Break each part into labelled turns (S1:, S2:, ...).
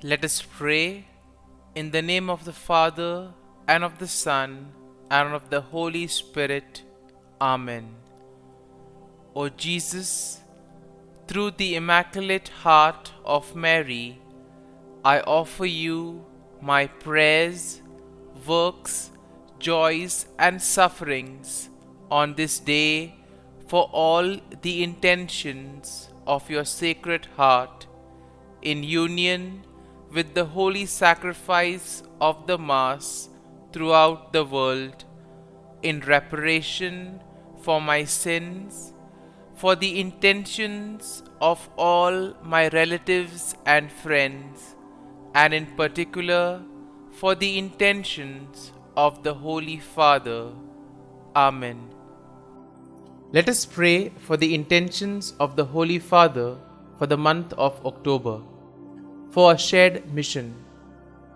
S1: Let us pray in the name of the Father, and of the Son, and of the Holy Spirit. Amen. O Jesus, through the Immaculate Heart of Mary, I offer you my prayers, works, joys, and sufferings on this day for all the intentions of your Sacred Heart, in union with the holy sacrifice of the Mass throughout the world, in reparation for my sins, for the intentions of all my relatives and friends, and in particular for the intentions of the Holy Father. Amen. Let us pray for the intentions of the Holy Father for the month of October. For a shared mission,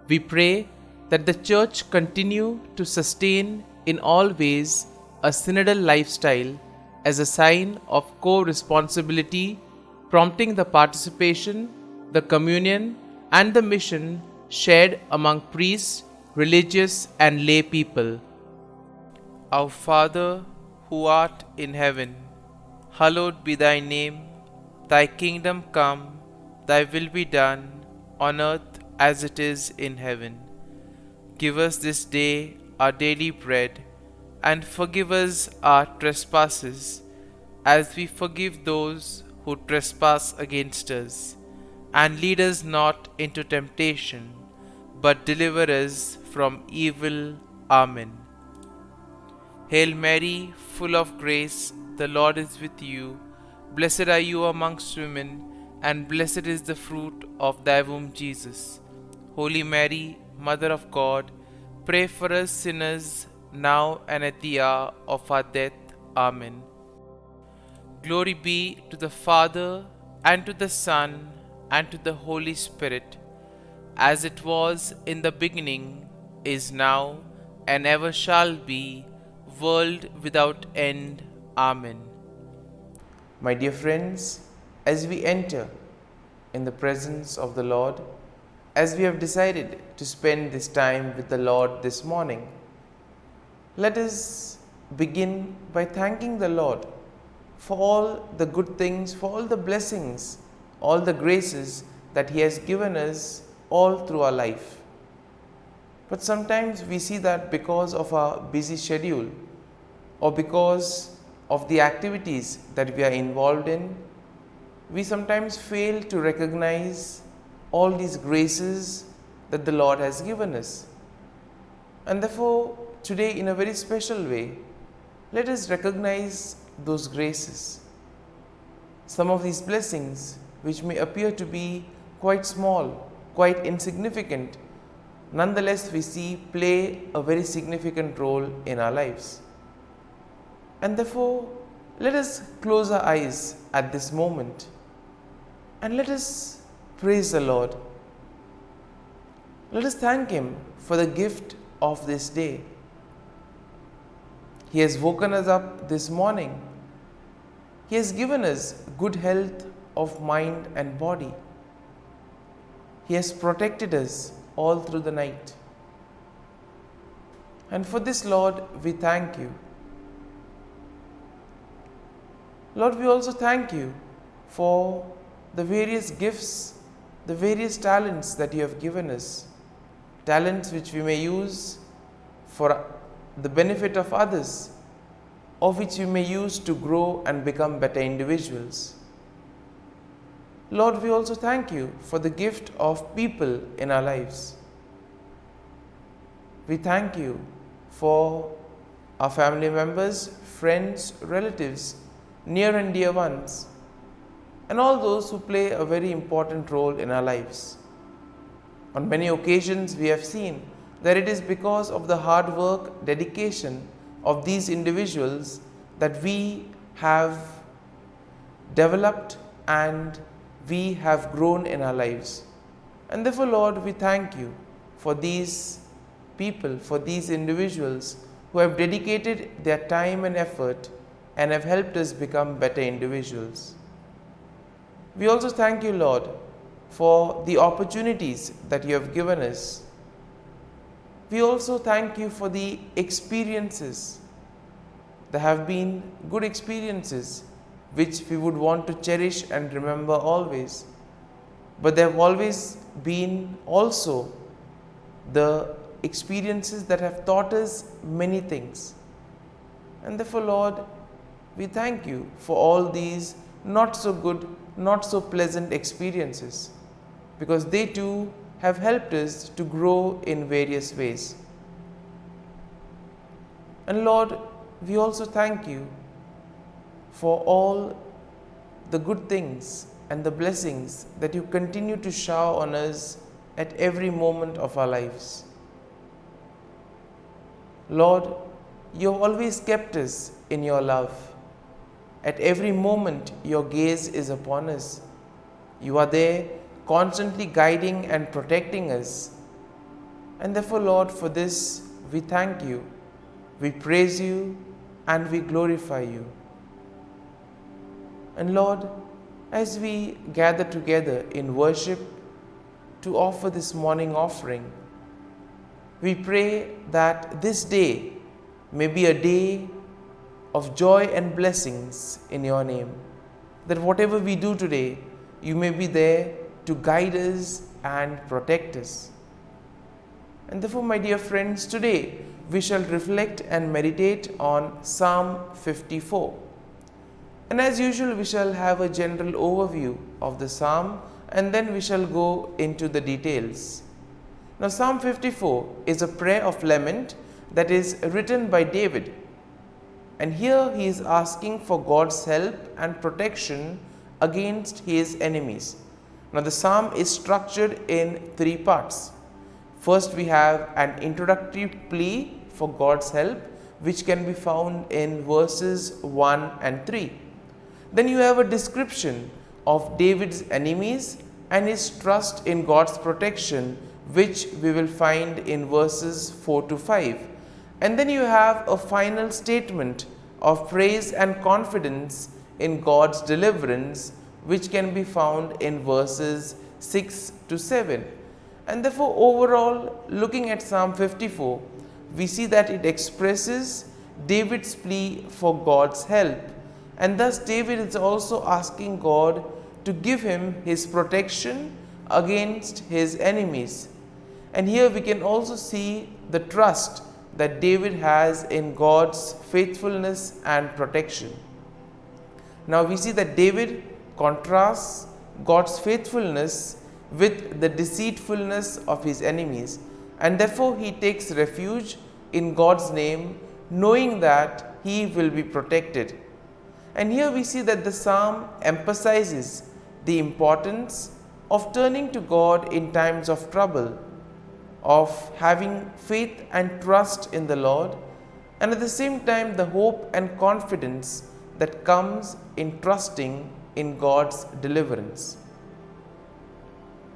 S1: we pray that the Church continue to sustain in all ways a synodal lifestyle as a sign of co-responsibility, prompting the participation, the communion, and the mission shared among priests, religious, and lay people. Our Father, who art in heaven, hallowed be thy name. Thy kingdom come, thy will be done, on earth as it is in heaven. Give us this day our daily bread, and forgive us our trespasses, as we forgive those who trespass against us. And lead us not into temptation, but deliver us from evil. Amen. Hail Mary, full of grace, the Lord is with you. Blessed are you amongst women, and blessed is the fruit of thy womb, Jesus. Holy Mary, Mother of God, pray for us sinners, now and at the hour of our death. Amen. Glory be to the Father, and to the Son, and to the Holy Spirit, as it was in the beginning, is now, and ever shall be, world without end. Amen. My dear friends, as we enter in the presence of the Lord, as we have decided to spend this time with the Lord this morning, let us begin by thanking the Lord for all the good things, for all the blessings, all the graces that He has given us all through our life. But sometimes we see that because of our busy schedule, or because of the activities that we are involved in, we sometimes fail to recognize all these graces that the Lord has given us. And therefore, today, in a very special way, let us recognize those graces. Some of these blessings, which may appear to be quite small, quite insignificant, nonetheless we see play a very significant role in our lives. And therefore, let us close our eyes at this moment and let us praise the Lord. Let us thank Him for the gift of this day. He has woken us up this morning. He has given us good health of mind and body. He has protected us all through the night. And for this, Lord, we thank you. Lord, we also thank you for the various gifts, the various talents that you have given us. Talents which we may use for the benefit of others, or which we may use to grow and become better individuals. Lord, we also thank you for the gift of people in our lives. We thank you for our family members, friends, relatives, near and dear ones, and all those who play a very important role in our lives. On many occasions we have seen that it is because of the hard work, dedication of these individuals that we have developed and we have grown in our lives. And therefore, Lord, we thank you for these people, for these individuals who have dedicated their time and effort and have helped us become better individuals. We also thank you, Lord, for the opportunities that you have given us. We also thank you for the experiences. There have been good experiences which we would want to cherish and remember always. But there have always been also the experiences that have taught us many things. And therefore, Lord, we thank you for all these not so good, not so pleasant experiences, because they too have helped us to grow in various ways. And Lord, we also thank you for all the good things and the blessings that you continue to shower on us at every moment of our lives. Lord, you have always kept us in your love. At every moment, your gaze is upon us. You are there, constantly guiding and protecting us. And therefore, Lord, for this, we thank you, we praise you, and we glorify you. And Lord, as we gather together in worship to offer this morning offering, we pray that this day may be a day of joy and blessings in your name. That whatever we do today, you may be there to guide us and protect us. And therefore, my dear friends, today we shall reflect and meditate on Psalm 54. And as usual, we shall have a general overview of the psalm, and then we shall go into the details. Now, Psalm 54 is a prayer of lament that is written by David. And here he is asking for God's help and protection against his enemies. Now, the psalm is structured in three parts. First, we have an introductory plea for God's help, which can be found in verses 1 and 3. Then you have a description of David's enemies and his trust in God's protection, which we will find in verses 4 to 5. And then you have a final statement of praise and confidence in God's deliverance, which can be found in verses 6 to 7. And therefore, overall, looking at Psalm 54, we see that it expresses David's plea for God's help. And thus, David is also asking God to give him his protection against his enemies. And here we can also see the trust that David has in God's faithfulness and protection. Now we see that David contrasts God's faithfulness with the deceitfulness of his enemies, and therefore he takes refuge in God's name, knowing that he will be protected. And here we see that the psalm emphasizes the importance of turning to God in times of trouble, of having faith and trust in the Lord, and at the same time the hope and confidence that comes in trusting in God's deliverance.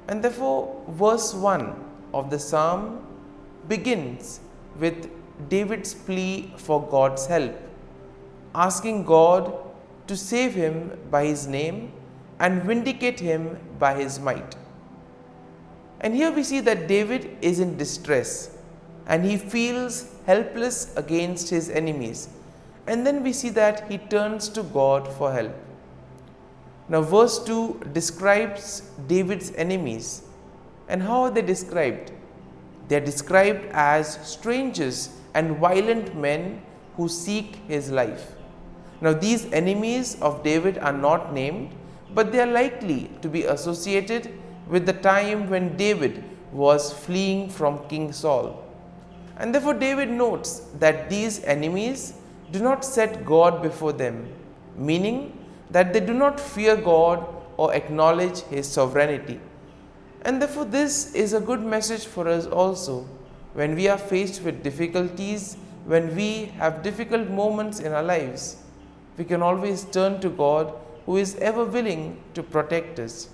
S1: And therefore, verse 1 of the psalm begins with David's plea for God's help, asking God to save him by his name and vindicate him by his might. And here we see that David is in distress and he feels helpless against his enemies. And then we see that he turns to God for help. Now, verse 2 describes David's enemies. And how are they described? They are described as strangers and violent men who seek his life. Now, these enemies of David are not named, but they are likely to be associated with the time when David was fleeing from King Saul. And therefore, David notes that these enemies do not set God before them, meaning that they do not fear God or acknowledge his sovereignty. And therefore, this is a good message for us also when we are faced with difficulties, when we have difficult moments in our lives. We can always turn to God, who is ever willing to protect us.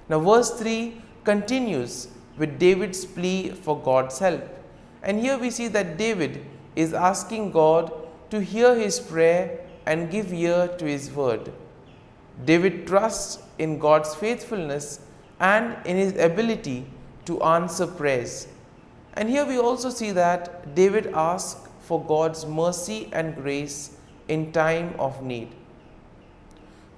S1: Now, verse 3 continues with David's plea for God's help. And here we see that David is asking God to hear his prayer and give ear to his word. David trusts in God's faithfulness and in his ability to answer prayers. And here we also see that David asked for God's mercy and grace in time of need.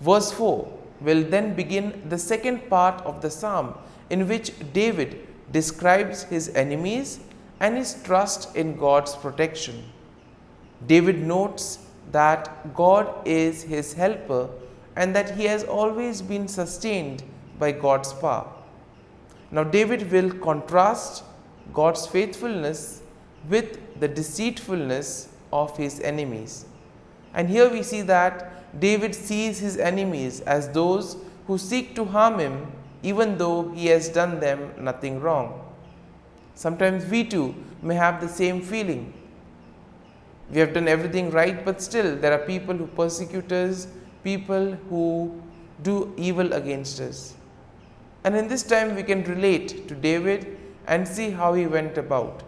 S1: Verse 4 will then begin the second part of the psalm, in which David describes his enemies and his trust in God's protection. David notes that God is his helper and that he has always been sustained by God's power. Now David will contrast God's faithfulness with the deceitfulness of his enemies. And here we see that David sees his enemies as those who seek to harm him even though he has done them nothing wrong. Sometimes we too may have the same feeling. We have done everything right, but still there are people who persecute us, people who do evil against us. And in this time we can relate to David and see how he went about.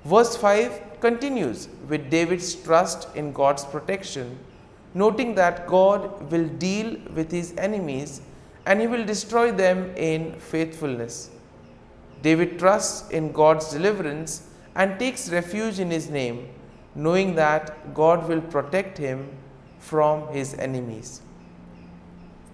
S1: Verse 5 continues with David's trust in God's protection, noting that God will deal with his enemies and he will destroy them in faithfulness. David trusts in God's deliverance and takes refuge in his name, knowing that God will protect him from his enemies.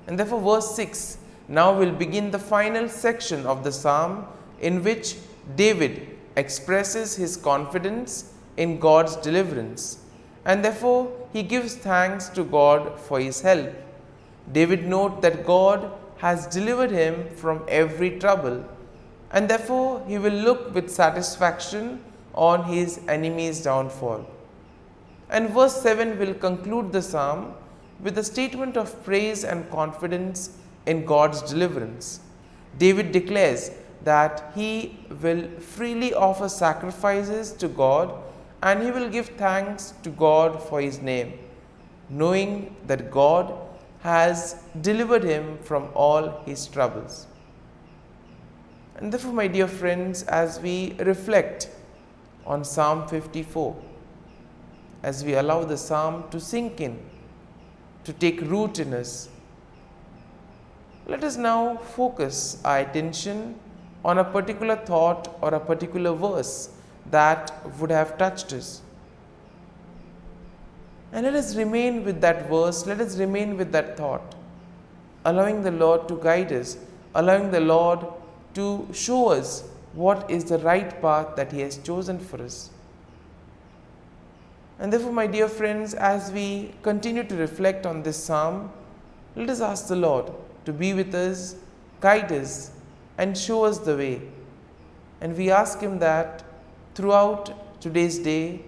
S1: And therefore verse 6 now will begin the final section of the psalm, in which David expresses his confidence in God's deliverance, and therefore he gives thanks to God for his help. David notes that God has delivered him from every trouble, and therefore he will look with satisfaction on his enemy's downfall. And verse 7 will conclude the psalm with a statement of praise and confidence in God's deliverance. David declares that he will freely offer sacrifices to God and he will give thanks to God for his name, knowing that God has delivered him from all his troubles. And therefore, my dear friends, as we reflect on Psalm 54, as we allow the psalm to sink in, to take root in us, let us now focus our attention on a particular thought or a particular verse that would have touched us. And let us remain with that verse, let us remain with that thought, allowing the Lord to guide us, allowing the Lord to show us what is the right path that He has chosen for us. And therefore, my dear friends, as we continue to reflect on this psalm, let us ask the Lord to be with us, guide us, and show us the way. And we ask Him that throughout today's day,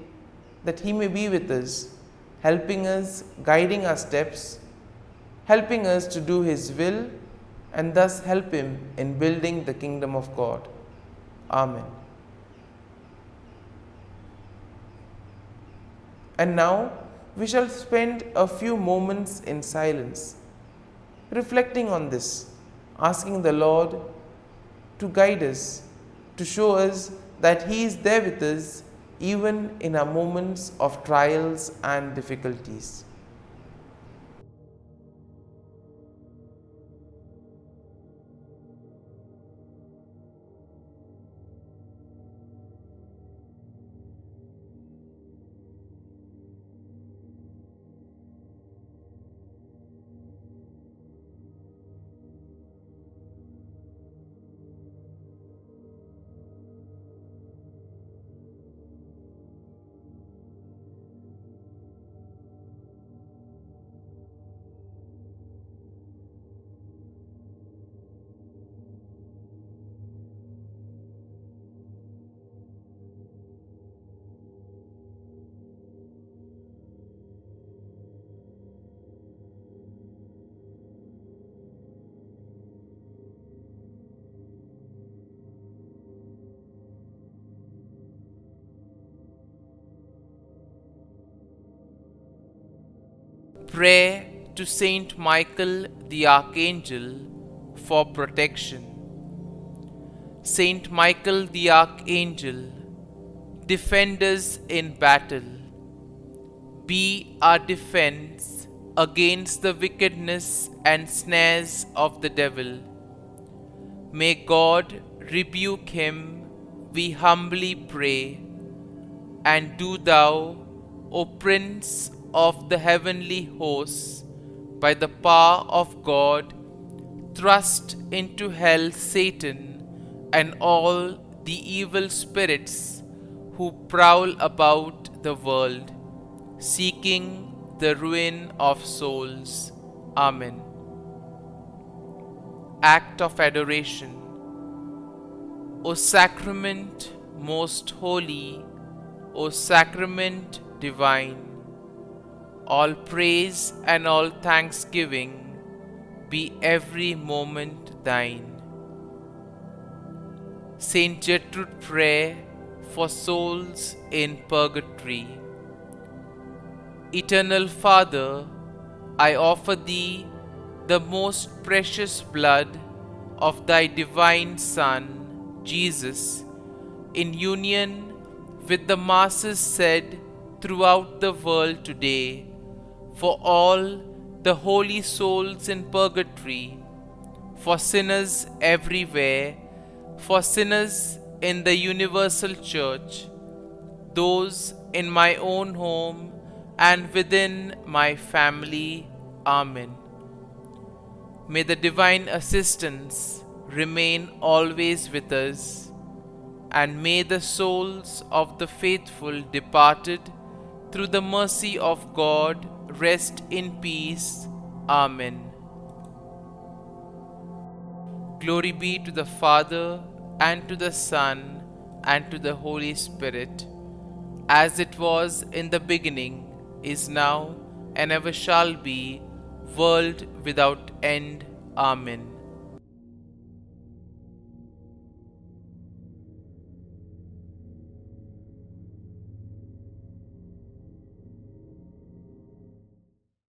S1: that He may be with us, helping us, guiding our steps, helping us to do His will, and thus help Him in building the kingdom of God. Amen. And now we shall spend a few moments in silence, reflecting on this, asking the Lord to guide us, to show us that He is there with us even in our moments of trials and difficulties. Prayer to Saint Michael the Archangel for protection. Saint Michael the Archangel, defend us in battle. Be our defense against the wickedness and snares of the devil. May God rebuke him, we humbly pray. And do thou, O Prince of the heavenly hosts, by the power of God, thrust into hell Satan and all the evil spirits who prowl about the world, seeking the ruin of souls. Amen. Act of Adoration. O Sacrament most holy, O Sacrament divine, all praise and all thanksgiving be every moment thine. Saint Gertrude Prayer for Souls in Purgatory. Eternal Father, I offer Thee the most precious blood of Thy divine Son, Jesus, in union with the masses said throughout the world today, for all the holy souls in purgatory, for sinners everywhere, for sinners in the universal church, those in my own home and within my family. Amen. May the divine assistance remain always with us, and may the souls of the faithful departed through the mercy of God rest in peace. Amen. Glory be to the Father, and to the Son, and to the Holy Spirit, as it was in the beginning, is now, and ever shall be, world without end. Amen.